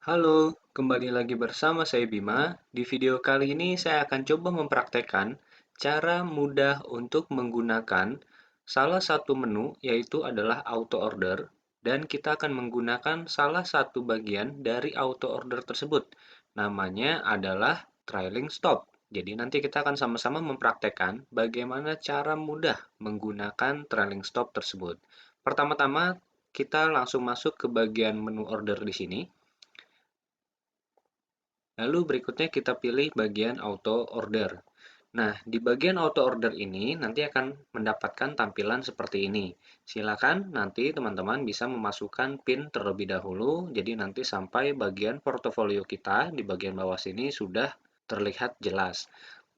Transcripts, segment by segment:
Halo, kembali lagi bersama saya Bima. Di video kali ini saya akan coba mempraktekkan cara mudah untuk menggunakan salah satu menu yaitu adalah auto order dan kita akan menggunakan salah satu bagian dari auto order tersebut. Namanya adalah trailing stop. Jadi nanti kita akan sama-sama mempraktekkan bagaimana cara mudah menggunakan trailing stop tersebut. Pertama-tama kita langsung masuk ke bagian menu order di sini. Lalu berikutnya kita pilih bagian auto order. Nah, di bagian auto order ini nanti akan mendapatkan tampilan seperti ini. Silakan nanti teman-teman bisa memasukkan PIN terlebih dahulu. Jadi nanti sampai bagian portofolio kita di bagian bawah sini sudah terlihat jelas.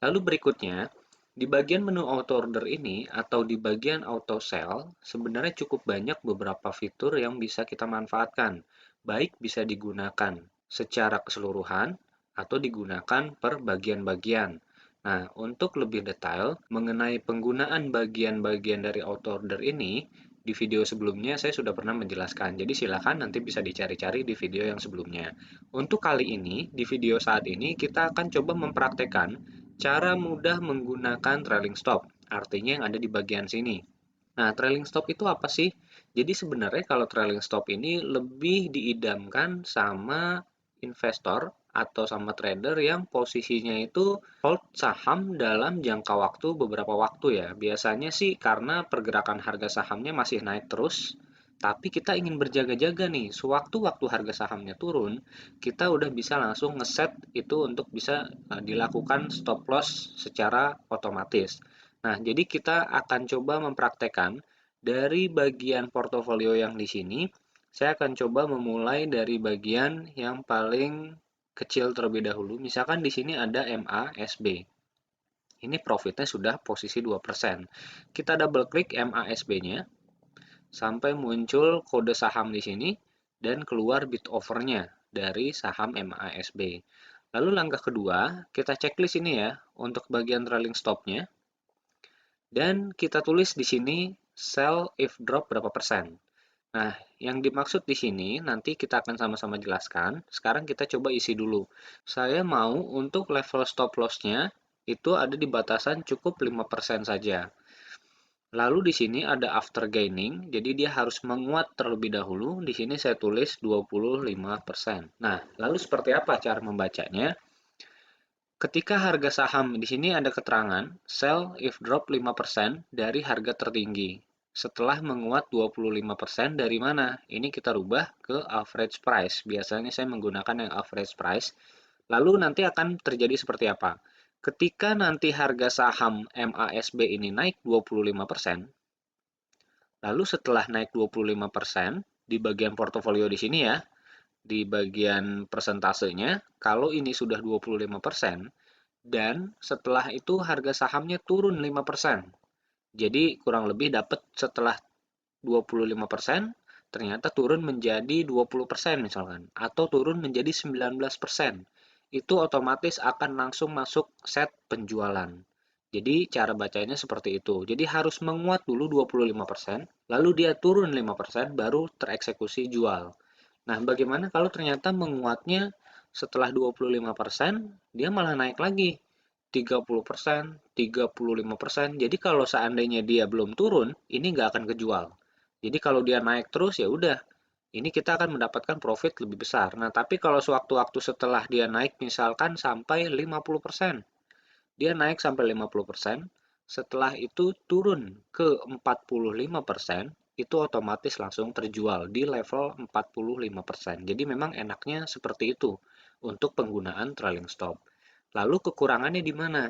Lalu berikutnya, di bagian menu auto order ini atau di bagian auto sell, sebenarnya cukup banyak beberapa fitur yang bisa kita manfaatkan. Baik bisa digunakan secara keseluruhan atau digunakan per bagian-bagian. Nah, untuk lebih detail mengenai penggunaan bagian-bagian dari auto order ini, di video sebelumnya saya sudah pernah menjelaskan. Jadi silakan nanti bisa dicari-cari di video yang sebelumnya. Untuk kali ini, di video saat ini kita akan coba mempraktekkan cara mudah menggunakan trailing stop. Artinya yang ada di bagian sini. Nah, trailing stop itu apa sih? Jadi sebenarnya kalau trailing stop ini lebih diidamkan sama investor atau sama trader yang posisinya itu hold saham dalam jangka waktu beberapa waktu ya. Biasanya sih karena pergerakan harga sahamnya masih naik terus, tapi kita ingin berjaga-jaga nih. Sewaktu-waktu harga sahamnya turun, kita udah bisa langsung ngeset itu untuk bisa dilakukan stop loss secara otomatis. Nah, jadi kita akan coba mempraktekkan dari bagian portofolio yang di sini. Saya akan coba memulai dari bagian yang paling kecil terlebih dahulu. Misalkan di sini ada MASB. Ini profitnya sudah posisi 2%. Kita double klik MASB-nya sampai muncul kode saham di sini dan keluar bid offer-nya dari saham MASB. Lalu langkah kedua, kita checklist ini ya untuk bagian trailing stop-nya. Dan kita tulis di sini sell if drop berapa persen. Nah, yang dimaksud di sini nanti kita akan sama-sama jelaskan. Sekarang kita coba isi dulu. Saya mau untuk level stop loss-nya itu ada di batasan cukup 5% saja. Lalu di sini ada after gaining, jadi dia harus menguat terlebih dahulu. Di sini saya tulis 25%. Nah, lalu seperti apa cara membacanya? Ketika harga saham di sini ada keterangan sell if drop 5% dari harga tertinggi. Setelah menguat 25% dari mana? Ini kita rubah ke average price. Biasanya saya menggunakan yang average price. Lalu nanti akan terjadi seperti apa? Ketika nanti harga saham MASB ini naik 25%, lalu setelah naik 25% di bagian portofolio di sini ya, di bagian persentasenya, kalau ini sudah 25%, dan setelah itu harga sahamnya turun 5%. Jadi kurang lebih dapat setelah 25%, ternyata turun menjadi 20% misalkan, atau turun menjadi 19%. Itu otomatis akan langsung masuk set penjualan. Jadi cara bacanya seperti itu. Jadi harus menguat dulu 25%, lalu dia turun 5%, baru tereksekusi jual. Nah, bagaimana kalau ternyata menguatnya setelah 25%, dia malah naik lagi 30%, 35%. Jadi kalau seandainya dia belum turun, ini nggak akan kejual. Jadi kalau dia naik terus ya udah, ini kita akan mendapatkan profit lebih besar. Nah, tapi kalau sewaktu-waktu setelah dia naik misalkan sampai 50%, dia naik sampai 50%, setelah itu turun ke 45%, itu otomatis langsung terjual di level 45%. Jadi memang enaknya seperti itu untuk penggunaan trailing stop. Lalu kekurangannya di mana?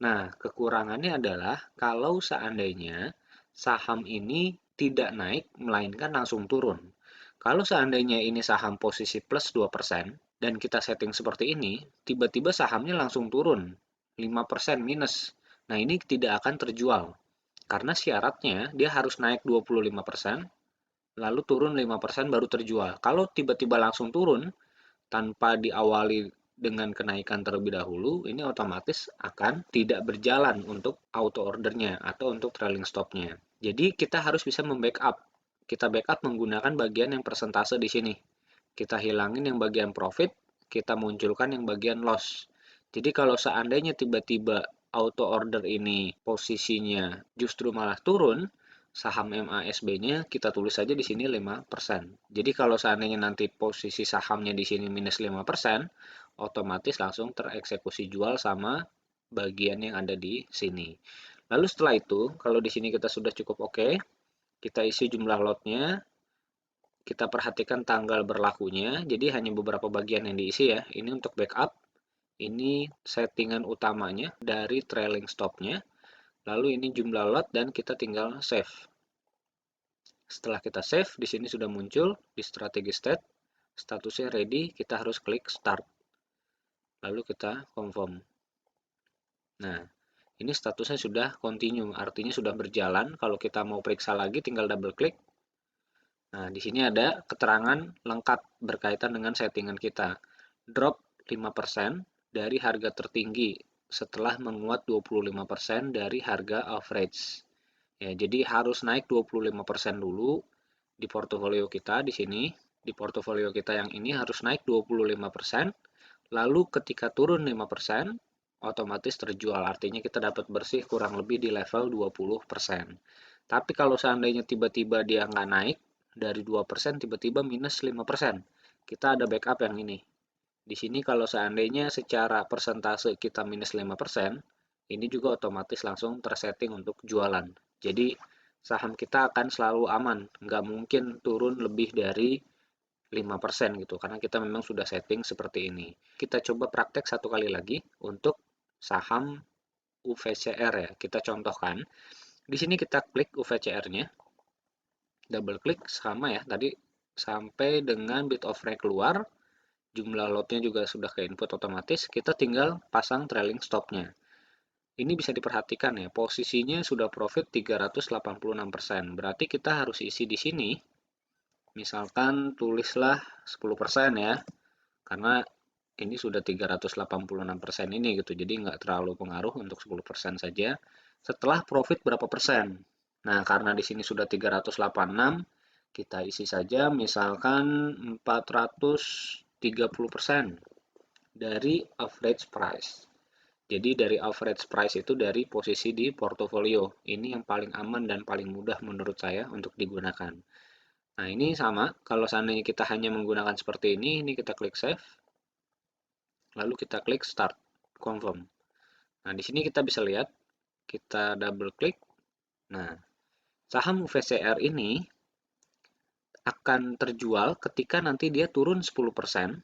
Nah, kekurangannya adalah kalau seandainya saham ini tidak naik, melainkan langsung turun. Kalau seandainya ini saham posisi plus 2% dan kita setting seperti ini, tiba-tiba sahamnya langsung turun 5% minus. Nah, ini tidak akan terjual. Karena syaratnya dia harus naik 25%, lalu turun 5% baru terjual. Kalau tiba-tiba langsung turun, tanpa diawali dengan kenaikan terlebih dahulu, ini otomatis akan tidak berjalan untuk auto ordernya atau untuk trailing stopnya. Jadi kita harus bisa membackup. Kita backup menggunakan bagian yang persentase di sini. Kita hilangin yang bagian profit, kita munculkan yang bagian loss. Jadi kalau seandainya tiba-tiba auto order ini posisinya justru malah turun, saham MASB-nya kita tulis saja di sini 5%. Jadi kalau seandainya nanti posisi sahamnya di sini minus 5%, otomatis langsung tereksekusi jual sama bagian yang ada di sini. Lalu setelah itu, kalau di sini kita sudah cukup oke, kita isi jumlah lotnya, kita perhatikan tanggal berlakunya, jadi hanya beberapa bagian yang diisi ya. Ini untuk backup, ini settingan utamanya dari trailing stopnya, lalu ini jumlah lot dan kita tinggal save. Setelah kita save, di sini sudah muncul di strategi state, statusnya ready, kita harus klik start. Lalu kita confirm. Nah, ini statusnya sudah continue, artinya sudah berjalan. Kalau kita mau periksa lagi, tinggal double klik. Nah, di sini ada keterangan lengkap berkaitan dengan settingan kita. Drop 5% dari harga tertinggi setelah menguat 25% dari harga average. Ya, jadi harus naik 25% dulu di portofolio kita di sini. Di portofolio kita yang ini harus naik 25%. Lalu ketika turun 5%, otomatis terjual. Artinya kita dapat bersih kurang lebih di level 20%. Tapi kalau seandainya tiba-tiba dia nggak naik, dari 2% tiba-tiba minus 5%. Kita ada backup yang ini. Di sini kalau seandainya secara persentase kita minus 5%, ini juga otomatis langsung tersetting untuk jualan. Jadi saham kita akan selalu aman, nggak mungkin turun lebih dari 5% gitu, karena kita memang sudah setting seperti ini. Kita coba praktek satu kali lagi untuk saham UVCR ya, kita contohkan. Di sini kita klik UVCR-nya, double klik sama ya, tadi sampai dengan bit of rank keluar, jumlah lotnya juga sudah ke input otomatis, kita tinggal pasang trailing stopnya. Ini bisa diperhatikan ya, posisinya sudah profit 386%, berarti kita harus isi di sini, misalkan tulislah 10% ya, karena ini sudah 386% ini gitu, jadi nggak terlalu pengaruh untuk 10% saja. Setelah profit berapa persen? Nah, karena di sini sudah 386, kita isi saja misalkan 430% dari average price. Jadi dari average price itu dari posisi di portofolio. Ini yang paling aman dan paling mudah menurut saya untuk digunakan. Nah, ini sama. Kalau seandainya kita hanya menggunakan seperti ini kita klik save. Lalu kita klik start, confirm. Nah, di sini kita bisa lihat, kita double klik. Nah, saham VCR ini akan terjual ketika nanti dia turun 10%.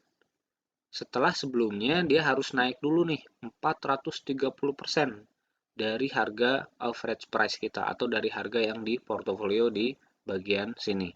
Setelah sebelumnya dia harus naik dulu nih 430% dari harga average price kita atau dari harga yang di portofolio di bagian sini.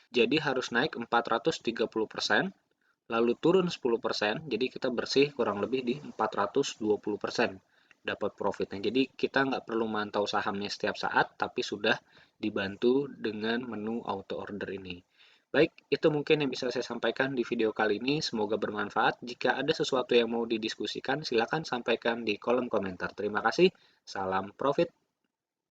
Jadi harus naik 430%, lalu turun 10%, jadi kita bersih kurang lebih di 420% dapat profitnya. Jadi kita nggak perlu mantau sahamnya setiap saat, tapi sudah dibantu dengan menu auto order ini. Baik, itu mungkin yang bisa saya sampaikan di video kali ini. Semoga bermanfaat. Jika ada sesuatu yang mau didiskusikan, silakan sampaikan di kolom komentar. Terima kasih. Salam profit.